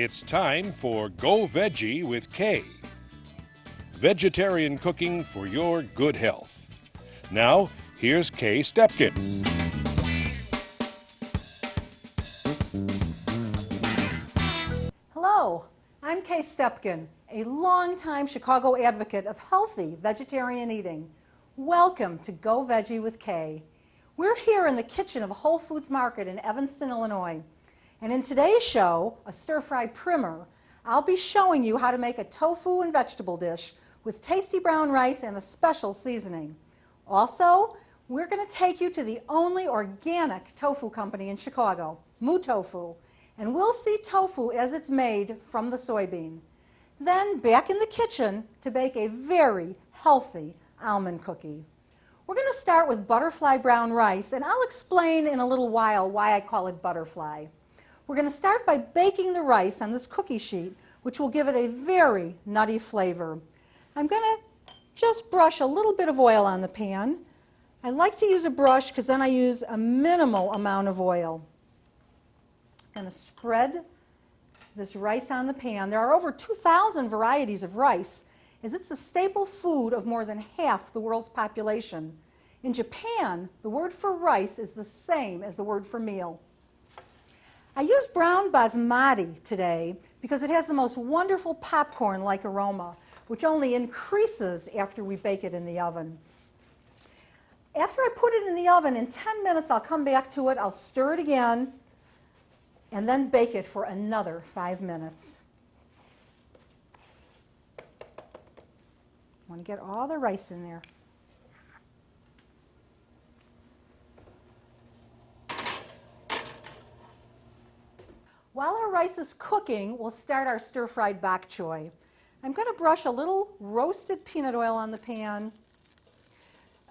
It's time for Go Veggie with Kay. Vegetarian cooking for your good health. Now, here's Kay Stepkin. Hello, I'm Kay Stepkin, a longtime Chicago advocate of healthy vegetarian eating. Welcome to Go Veggie with Kay. We're here in the kitchen of a Whole Foods Market in Evanston, Illinois. And in today's show, a stir-fried primer, I'll be showing you how to make a tofu and vegetable dish with tasty brown rice and a special seasoning. Also, we're going to take you to the only organic tofu company in Chicago, Mu Tofu, and we'll see tofu as it's made from the soybean. Then back in the kitchen to bake a very healthy almond cookie. We're going to start with butterfly brown rice, and I'll explain in a little while why I call it butterfly. We're going to start by baking the rice on this cookie sheet, which will give it a very nutty flavor. I'm going to just brush a little bit of oil on the pan. I like to use a brush because then I use a minimal amount of oil. I'm going to spread this rice on the pan. There are over 2,000 varieties of rice, as it's the staple food of more than half the world's population. In Japan, the word for rice is the same as the word for meal. I use brown basmati today because it has the most wonderful popcorn-like aroma, which only increases after we bake it in the oven. After I put it in the oven, in 10 minutes I'll come back to it, I'll stir it again, and then bake it for another 5 minutes. I want to get all the rice in there. While our rice is cooking, we'll start our stir-fried bok choy. I'm going to brush a little roasted peanut oil on the pan.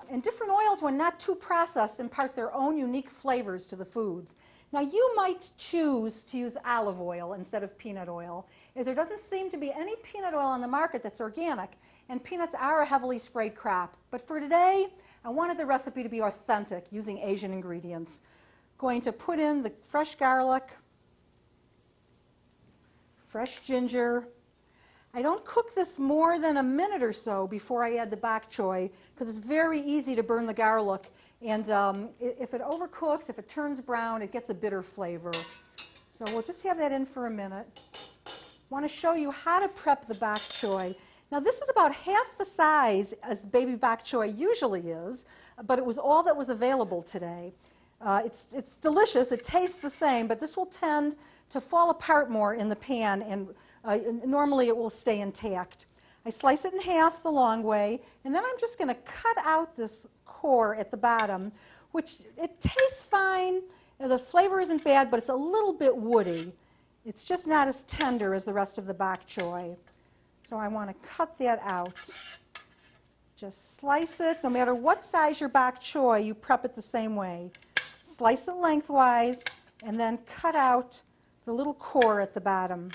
And different oils, when not too processed, impart their own unique flavors to the foods. Now, you might choose to use olive oil instead of peanut oil, as there doesn't seem to be any peanut oil on the market that's organic, and peanuts are a heavily sprayed crop. But for today, I wanted the recipe to be authentic, using Asian ingredients. Going to put in the fresh garlic, fresh ginger. I don't cook this more than a minute or so before I add the bok choy, because it's very easy to burn the garlic, and if it overcooks, if it turns brown, it gets a bitter flavor. So we'll just have that in for a minute. I want to show you how to prep the bok choy. Now, this is about half the size as baby bok choy usually is, but it was all that was available today. It's delicious, it tastes the same, but this will tend to fall apart more in the pan, and normally it will stay intact. I slice it in half the long way, and then I'm just going to cut out this core at the bottom, which it tastes fine. The flavor isn't bad, but it's a little bit woody. It's just not as tender as the rest of the bok choy. So I want to cut that out. Just slice it. No matter what size your bok choy, you prep it the same way. Slice it lengthwise, and then cut out the little core at the bottom.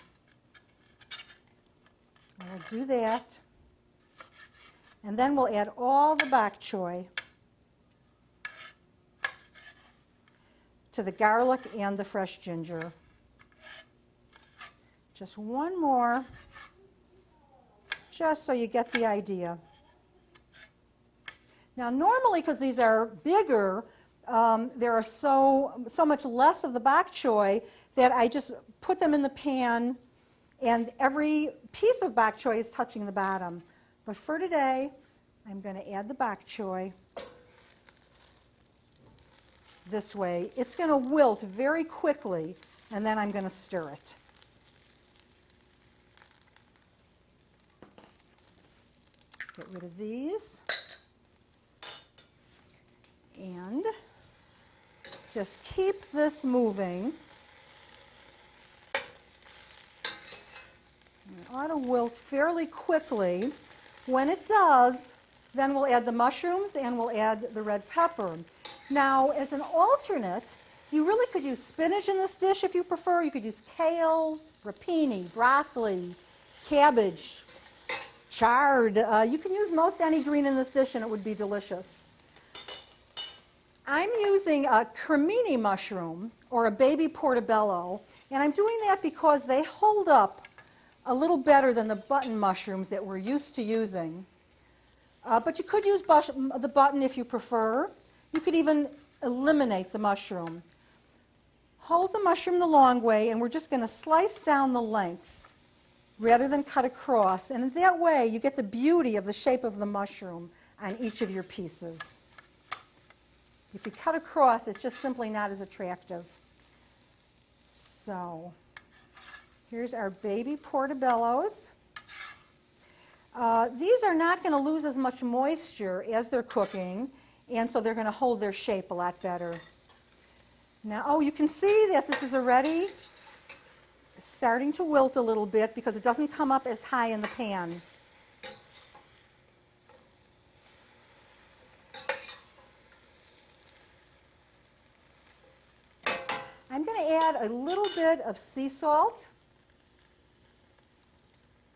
We'll do that. And then we'll add all the bok choy to the garlic and the fresh ginger. Just one more, just so you get the idea. Now, normally, because these are bigger, there are so much less of the bok choy that I just put them in the pan, and every piece of bok choy is touching the bottom. But for today, I'm going to add the bok choy this way. It's going to wilt very quickly, and then I'm going to stir it. Get rid of these. And just keep this moving. It ought to wilt fairly quickly. When it does, then we'll add the mushrooms and we'll add the red pepper. Now, as an alternate, you really could use spinach in this dish if you prefer. You could use kale, rapini, broccoli, cabbage, chard. You can use most any green in this dish and it would be delicious. I'm using a cremini mushroom or a baby portobello. And I'm doing that because they hold up a little better than the button mushrooms that we're used to using. But you could use the button if you prefer. You could even eliminate the mushroom. Hold the mushroom the long way, and we're just going to slice down the length rather than cut across. And in that way, you get the beauty of the shape of the mushroom on each of your pieces. If you cut across, it's just simply not as attractive. So here's our baby portobellos. These are not going to lose as much moisture as they're cooking, and so they're going to hold their shape a lot better. Now, oh, you can see that this is already starting to wilt a little bit because it doesn't come up as high in the pan. I'm going to add a little bit of sea salt.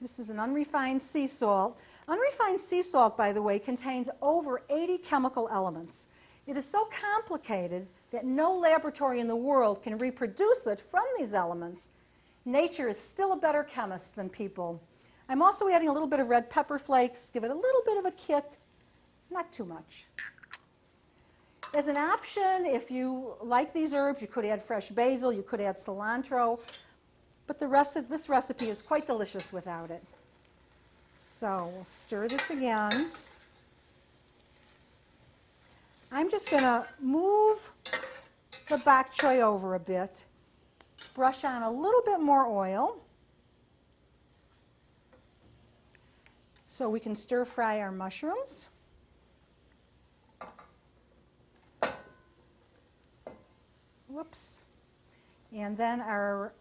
This is an unrefined sea salt. Unrefined sea salt, by the way, contains over 80 chemical elements. It is so complicated that no laboratory in the world can reproduce it from these elements. Nature is still a better chemist than people. I'm also adding a little bit of red pepper flakes, give it a little bit of a kick, not too much. As an option, if you like these herbs, you could add fresh basil, you could add cilantro, but this recipe is quite delicious without it. So we'll stir this again. I'm just going to move the bok choy over a bit, brush on a little bit more oil so we can stir fry our mushrooms. Whoops. And then our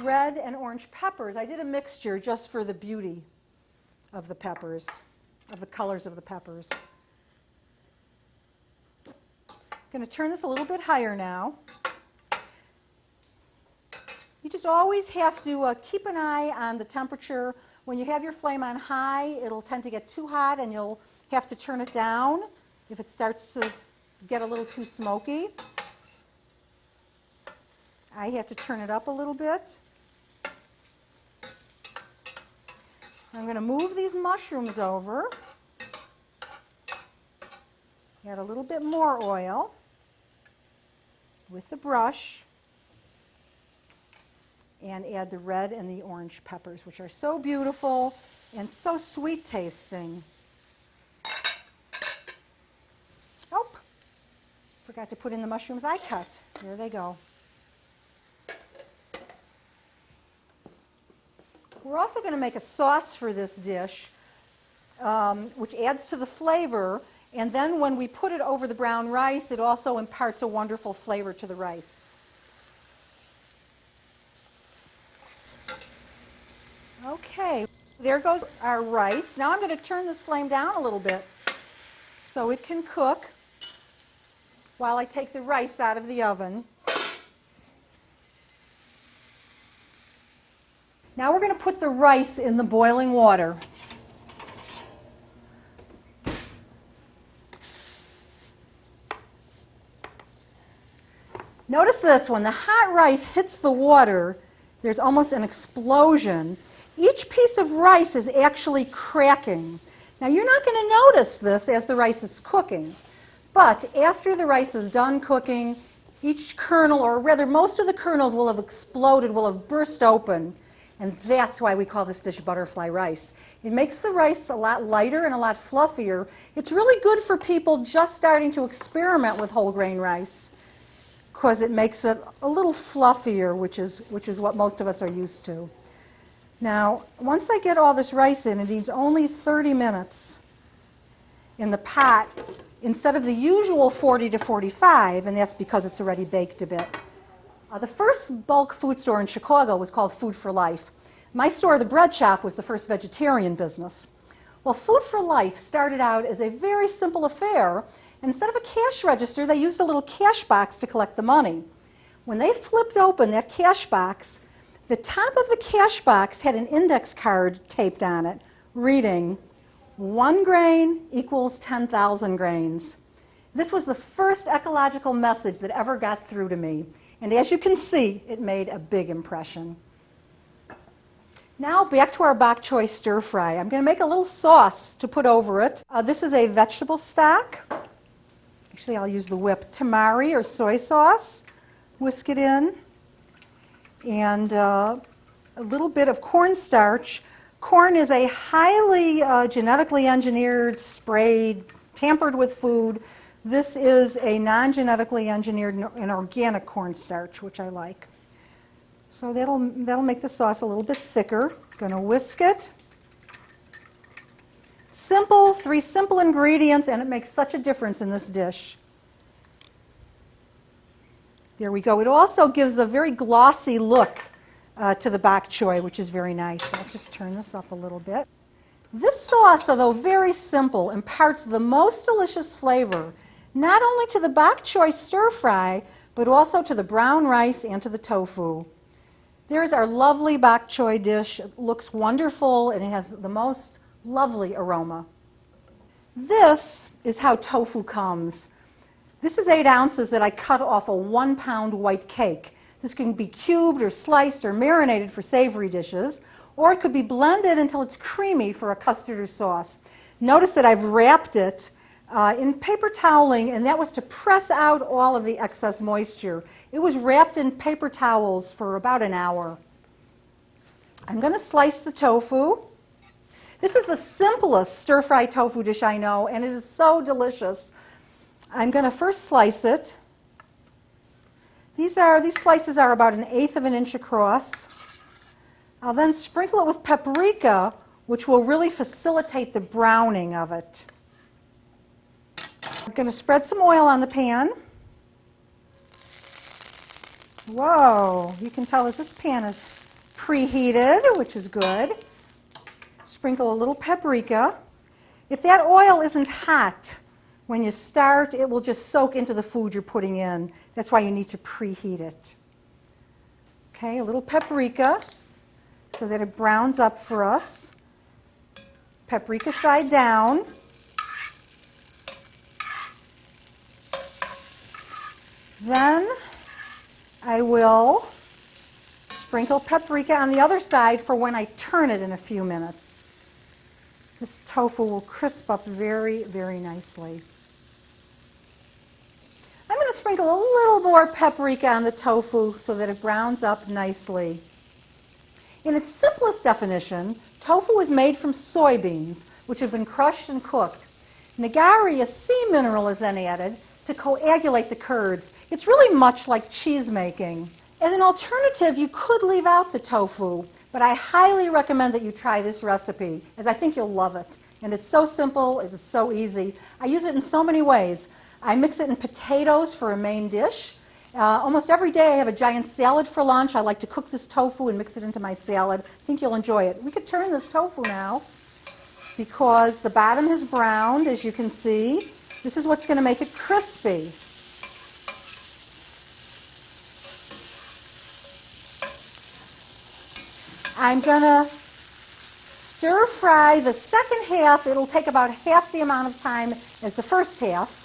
red and orange peppers. I did a mixture just for the beauty of the peppers, of the colors of the peppers. I'm going to turn this a little bit higher now. You just always have to keep an eye on the temperature. When you have your flame on high, it'll tend to get too hot and you'll have to turn it down if it starts to get a little too smoky. I had to turn it up a little bit. I'm going to move these mushrooms over, add a little bit more oil with the brush, and add the red and the orange peppers, which are so beautiful and so sweet tasting. Oh, forgot to put in the mushrooms I cut. There they go. We're also going to make a sauce for this dish, which adds to the flavor, and then when we put it over the brown rice, it also imparts a wonderful flavor to the rice. Okay, there goes our rice. Now I'm going to turn this flame down a little bit so it can cook while I take the rice out of the oven. Now we're going to put the rice in the boiling water. Notice this, when the hot rice hits the water, there's almost an explosion. Each piece of rice is actually cracking. Now you're not going to notice this as the rice is cooking, but after the rice is done cooking, each kernel, or rather most of the kernels, will have exploded, will have burst open. And that's why we call this dish butterfly rice. It makes the rice a lot lighter and a lot fluffier. It's really good for people just starting to experiment with whole grain rice because it makes it a little fluffier, which is what most of us are used to. Now, once I get all this rice in, it needs only 30 minutes in the pot instead of the usual 40 to 45, and that's because it's already baked a bit. The first bulk food store in Chicago was called Food for Life. My store, the Bread Shop, was the first vegetarian business. Well, Food for Life started out as a very simple affair. Instead of a cash register, they used a little cash box to collect the money. When they flipped open that cash box, the top of the cash box had an index card taped on it reading, 1 grain equals 10,000 grains. This was the first ecological message that ever got through to me. And as you can see, it made a big impression. Now back to our bok choy stir fry. I'm going to make a little sauce to put over it. This is a vegetable stock. Actually, I'll use the whipped tamari or soy sauce. Whisk it in. And a little bit of cornstarch. Corn is a highly genetically engineered, sprayed, tampered with food. This is a non-genetically engineered and organic cornstarch, which I like. So that'll make the sauce a little bit thicker. Going to whisk it. Simple, 3 simple ingredients, and it makes such a difference in this dish. There we go. It also gives a very glossy look to the bok choy, which is very nice. I'll just turn this up a little bit. This sauce, although very simple, imparts the most delicious flavor, not only to the bok choy stir fry, but also to the brown rice and to the tofu. There's our lovely bok choy dish. It looks wonderful and it has the most lovely aroma. This is how tofu comes. This is 8 ounces that I cut off a 1-pound white cake. This can be cubed or sliced or marinated for savory dishes, or it could be blended until it's creamy for a custard or sauce. Notice that I've wrapped it in paper toweling, and that was to press out all of the excess moisture. It was wrapped in paper towels for about an hour. I'm going to slice the tofu. This is the simplest stir-fry tofu dish I know, and it is so delicious. I'm going to first slice it. These slices are about 1/8 of an inch across. I'll then sprinkle it with paprika, which will really facilitate the browning of it. I'm going to spread some oil on the pan. Whoa, you can tell that this pan is preheated, which is good. Sprinkle a little paprika. If that oil isn't hot when you start, it will just soak into the food you're putting in. That's why you need to preheat it. Okay, a little paprika so that it browns up for us. Paprika side down. Then I will sprinkle paprika on the other side for when I turn it in a few minutes. This tofu will crisp up very, very nicely. I'm going to sprinkle a little more paprika on the tofu so that it browns up nicely. In its simplest definition, tofu is made from soybeans, which have been crushed and cooked. Nigari, a sea mineral, is then added to coagulate the curds. It's really much like cheese making. As an alternative, you could leave out the tofu, but I highly recommend that you try this recipe, as I think you'll love it. And it's so simple, it's so easy. I use it in so many ways. I mix it in potatoes for a main dish. Almost every day I have a giant salad for lunch. I like to cook this tofu and mix it into my salad. I think you'll enjoy it. We could turn this tofu now because the bottom has browned, as you can see. This is what's going to make it crispy. I'm going to stir fry the second half. It'll take about half the amount of time as the first half.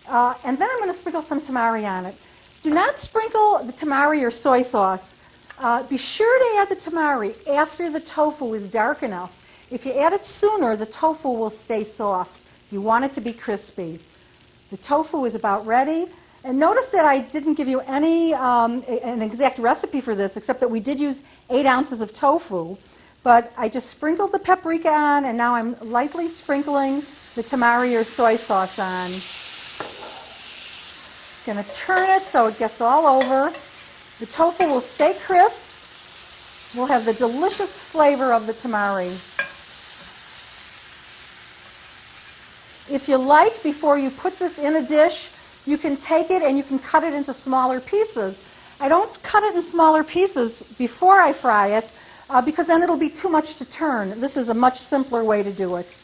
And then I'm going to sprinkle some tamari on it. Do not sprinkle the tamari or soy sauce. Be sure to add the tamari after the tofu is dark enough. If you add it sooner, the tofu will stay soft. You want it to be crispy. The tofu is about ready. And notice that I didn't give you an exact recipe for this, except that we did use 8 ounces of tofu. But I just sprinkled the paprika on, and now I'm lightly sprinkling the tamari or soy sauce on. Going to turn it so it gets all over. The tofu will stay crisp. We'll have the delicious flavor of the tamari. If you like, before you put this in a dish, you can take it and you can cut it into smaller pieces. I don't cut it in smaller pieces before I fry it because then it'll be too much to turn. This is a much simpler way to do it.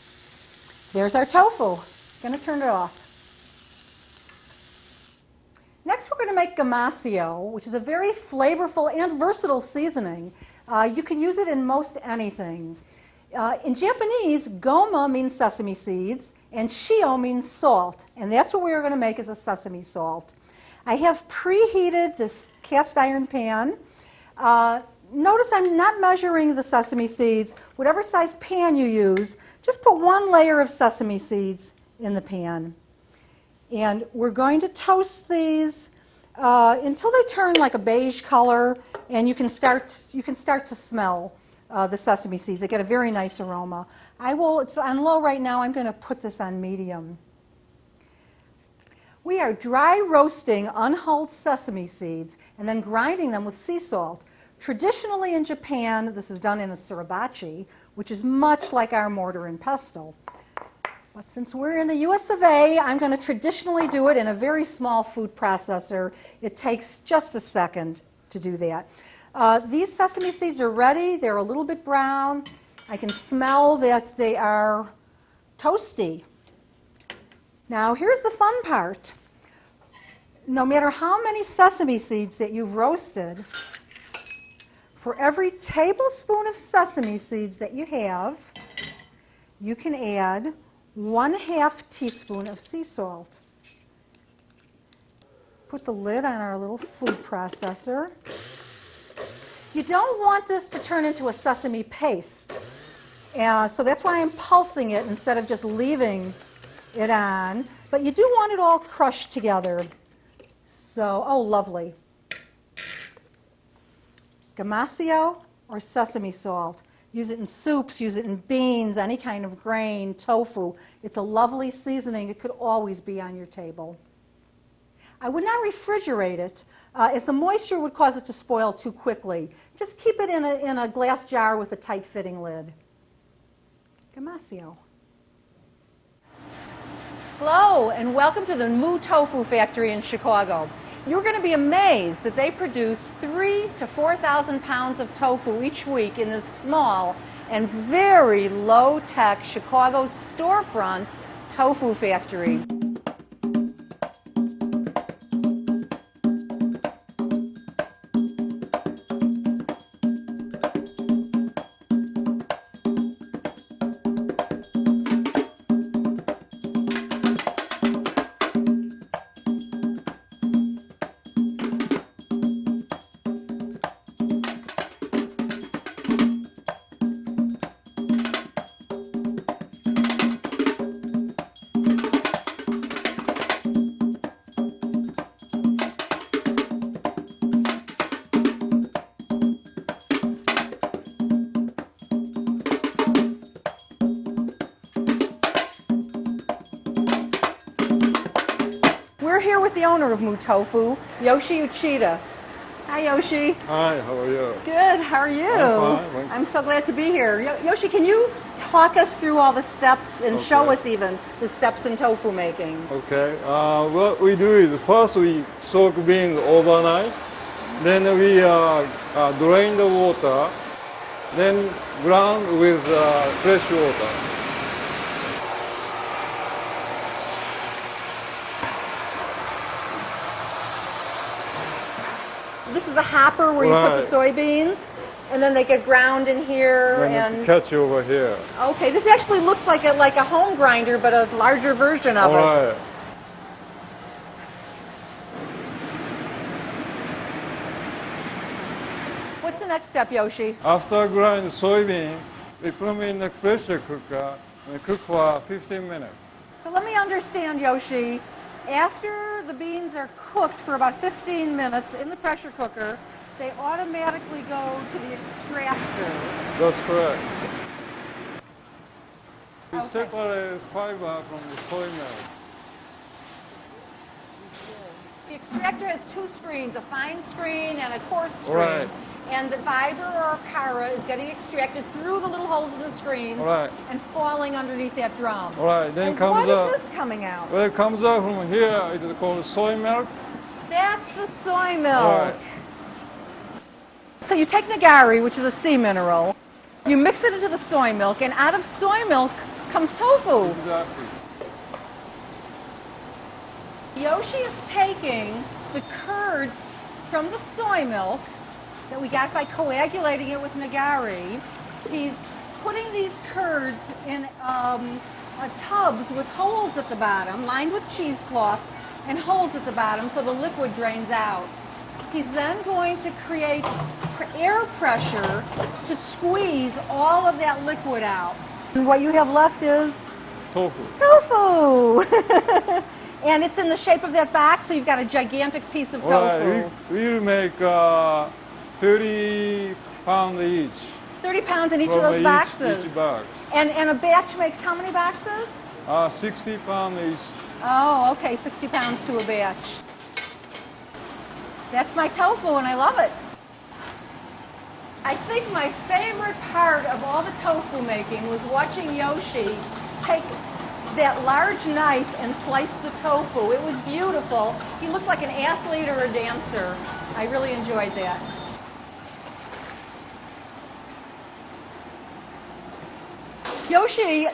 There's our tofu. Going to turn it off. Next, we're going to make gamasio, which is a very flavorful and versatile seasoning. You can use it in most anything. In Japanese, goma means sesame seeds, and shio means salt, and that's what we're going to make is a sesame salt. I have preheated this cast iron pan. Notice I'm not measuring the sesame seeds. Whatever size pan you use, just put one layer of sesame seeds in the pan. And we're going to toast these until they turn like a beige color, and you can start to smell the sesame seeds. They get a very nice aroma. It's on low right now. I'm going to put this on medium. We are dry roasting unhulled sesame seeds and then grinding them with sea salt. Traditionally in Japan, this is done in a sriracha, which is much like our mortar and pestle. But since we're in the US of A, I'm going to traditionally do it in a very small food processor. It takes just a second to do that. These sesame seeds are ready. They're a little bit brown. I can smell that they are toasty. Now, here's the fun part. No matter how many sesame seeds that you've roasted, for every tablespoon of sesame seeds that you have, you can add 1/2 teaspoon of sea salt. Put the lid on our little food processor. You don't want this to turn into a sesame paste. So that's why I'm pulsing it instead of just leaving it on. But you do want it all crushed together. So, oh, lovely. Gamasio or sesame salt. Use it in soups, use it in beans, any kind of grain, tofu. It's a lovely seasoning. It could always be on your table. I would not refrigerate it, as the moisture would cause it to spoil too quickly. Just keep it in a glass jar with a tight-fitting lid. Gamasio. Hello, and welcome to the Mu Tofu Factory in Chicago. You're going to be amazed that they produce 3,000 to 4,000 pounds of tofu each week in this small and very low-tech Chicago storefront tofu factory. We're here with the owner of Mu Tofu, Yoshi Uchida. Hi, Yoshi. Hi, how are you? Good, how are you? I'm fine. I'm so glad to be here. Yoshi, can you talk us through all the steps and show us even the steps in tofu making? Okay. What we do is first we soak beans overnight, then we drain the water, then ground with fresh water. This is the hopper where you put the soybeans, and then they get ground in here and catch over here. Okay, this actually looks like a home grinder, but a larger version of it. What's the next step, Yoshi? After grind soybean, we put them in the pressure cooker and cook for 15 minutes. So let me understand, Yoshi. After the beans are cooked for about 15 minutes in the pressure cooker, they automatically go to the extractor. That's correct. We separate fiber from the soy milk. The extractor has two screens, a fine screen and a coarse screen. Right. And the fiber or cara is getting extracted through the little holes in the screens and falling underneath that drum. Then and comes what is this coming out? Well, it comes out from here. It is called soy milk. That's the soy milk. So you take nagari, which is a sea mineral, you mix it into the soy milk, and out of soy milk comes tofu. Exactly. Yoshi is taking the curds from the soy milk that we got by coagulating it with nagari. He's putting these curds in tubs with holes at the bottom, lined with cheesecloth, and holes at the bottom so the liquid drains out. He's then going to create air pressure to squeeze all of that liquid out. And what you have left is Tofu. tofu. And it's in the shape of that box, so you've got a gigantic piece of tofu. Well, we'll make 30 pounds each. 30 pounds in each of from those boxes. Each box. And a batch makes how many boxes? 60 pounds each. Oh, okay, 60 pounds to a batch. That's my tofu, and I love it. I think my favorite part of all the tofu making was watching Yoshi take that large knife and slice the tofu. It was beautiful. He looked like an athlete or a dancer. I really enjoyed that. Yoshi,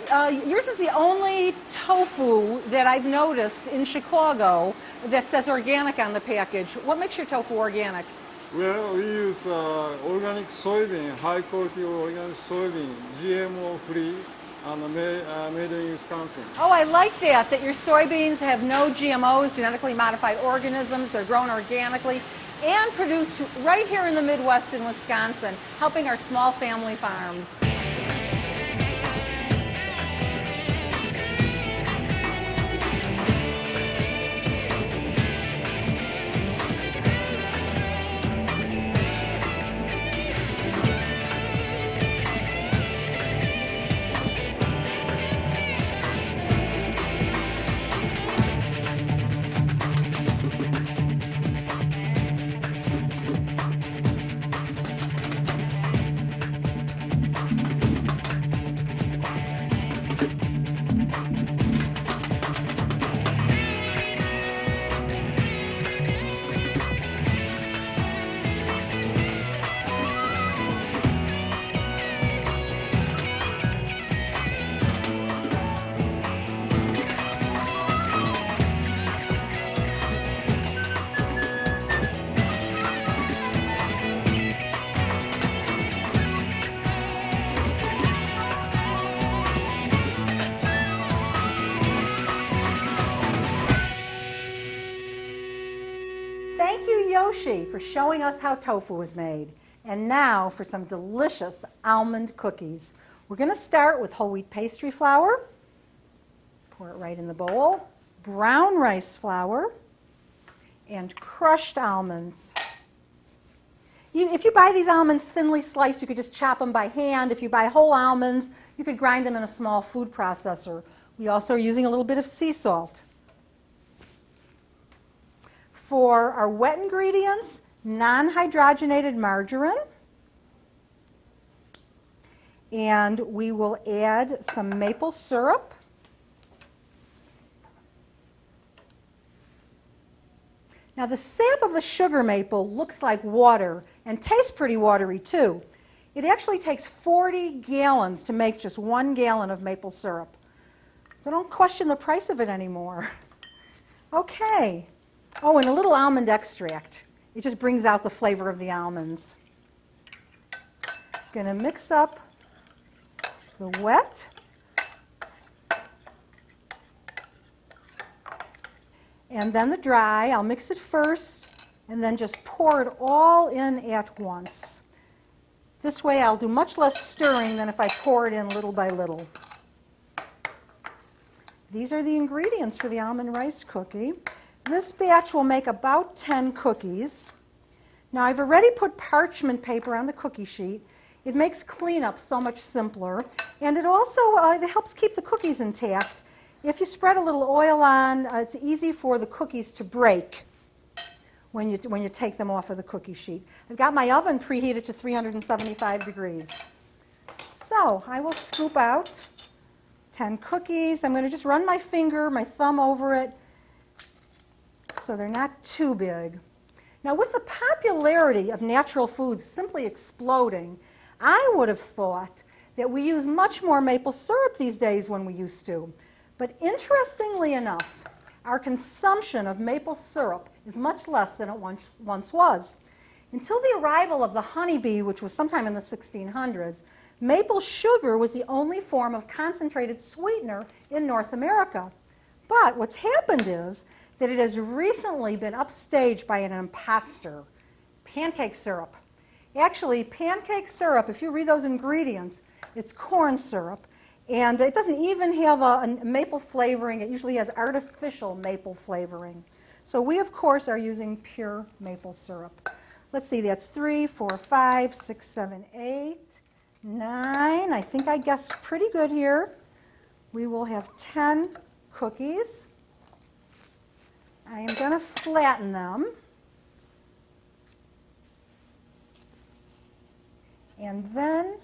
yours is the only tofu that I've noticed in Chicago that says organic on the package. What makes your tofu organic? Well, we use organic soybean, high quality organic soybean, GMO free, and made in Wisconsin. Oh, I like that your soybeans have no GMOs, genetically modified organisms. They're grown organically and produced right here in the Midwest in Wisconsin, helping our small family farms. Thank you, Yoshi, for showing us how tofu is made. And now for some delicious almond cookies. We're going to start with whole wheat pastry flour. Pour it right in the bowl. Brown rice flour and crushed almonds. If you buy these almonds thinly sliced, you could just chop them by hand. If you buy whole almonds, you could grind them in a small food processor. We also are using a little bit of sea salt. For our wet ingredients, non-hydrogenated margarine. And we will add some maple syrup. Now the sap of the sugar maple looks like water and tastes pretty watery too. It actually takes 40 gallons to make just 1 gallon of maple syrup. So don't question the price of it anymore. Okay. Oh, and a little almond extract. It just brings out the flavor of the almonds. Going to mix up the wet and then the dry. I'll mix it first and then just pour it all in at once. This way I'll do much less stirring than if I pour it in little by little. These are the ingredients for the almond rice cookie. This batch will make about 10 cookies. Now I've already put parchment paper on the cookie sheet. It makes cleanup so much simpler, and it also it helps keep the cookies intact. If you spread a little oil on, it's easy for the cookies to break when you take them off of the cookie sheet. I've got my oven preheated to 375 degrees. So I will scoop out 10 cookies. I'm going to just run my thumb over it, so they're not too big. Now with the popularity of natural foods simply exploding, I would have thought that we use much more maple syrup these days than we used to. But interestingly enough, our consumption of maple syrup is much less than it once was. Until the arrival of the honeybee, which was sometime in the 1600s, maple sugar was the only form of concentrated sweetener in North America. But what's happened is that it has recently been upstaged by an imposter, pancake syrup. Actually, pancake syrup, if you read those ingredients, it's corn syrup. And it doesn't even have a maple flavoring. It usually has artificial maple flavoring. So we, of course, are using pure maple syrup. Let's see, that's 3, 4, 5, 6, 7, 8, 9. I think I guessed pretty good here. We will have 10 cookies. I am going to flatten them. And then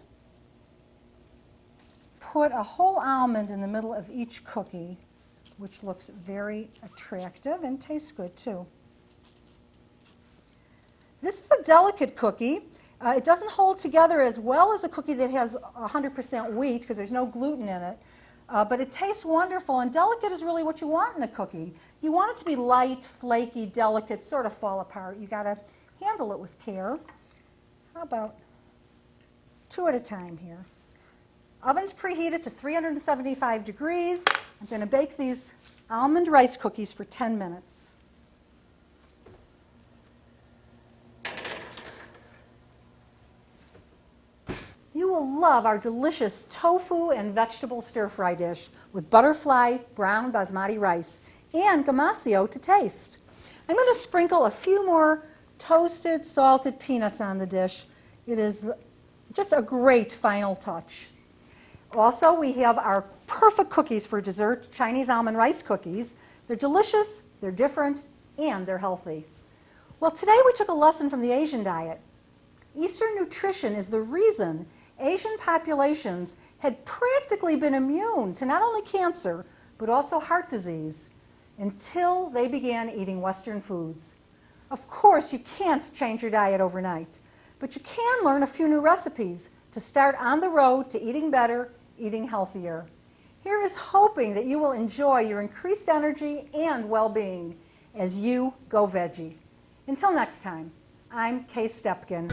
put a whole almond in the middle of each cookie, which looks very attractive and tastes good too. This is a delicate cookie. It doesn't hold together as well as a cookie that has 100% wheat because there's no gluten in it, but it tastes wonderful, and delicate is really what you want in a cookie. You want it to be light, flaky, delicate, sort of fall apart. You got to handle it with care. How about 2 at a time here? Oven's preheated to 375 degrees. I'm going to bake these almond rice cookies for 10 minutes. You will love our delicious tofu and vegetable stir-fry dish with butterfly brown basmati rice and gamasio to taste. I'm going to sprinkle a few more toasted, salted peanuts on the dish. It is just a great final touch. Also, we have our perfect cookies for dessert, Chinese almond rice cookies. They're delicious, they're different, and they're healthy. Well, today we took a lesson from the Asian diet. Eastern nutrition is the reason Asian populations had practically been immune to not only cancer, but also heart disease until they began eating Western foods. Of course, you can't change your diet overnight, but you can learn a few new recipes to start on the road to eating better, eating healthier. Here is hoping that you will enjoy your increased energy and well-being as you go veggie. Until next time, I'm Kay Stepkin.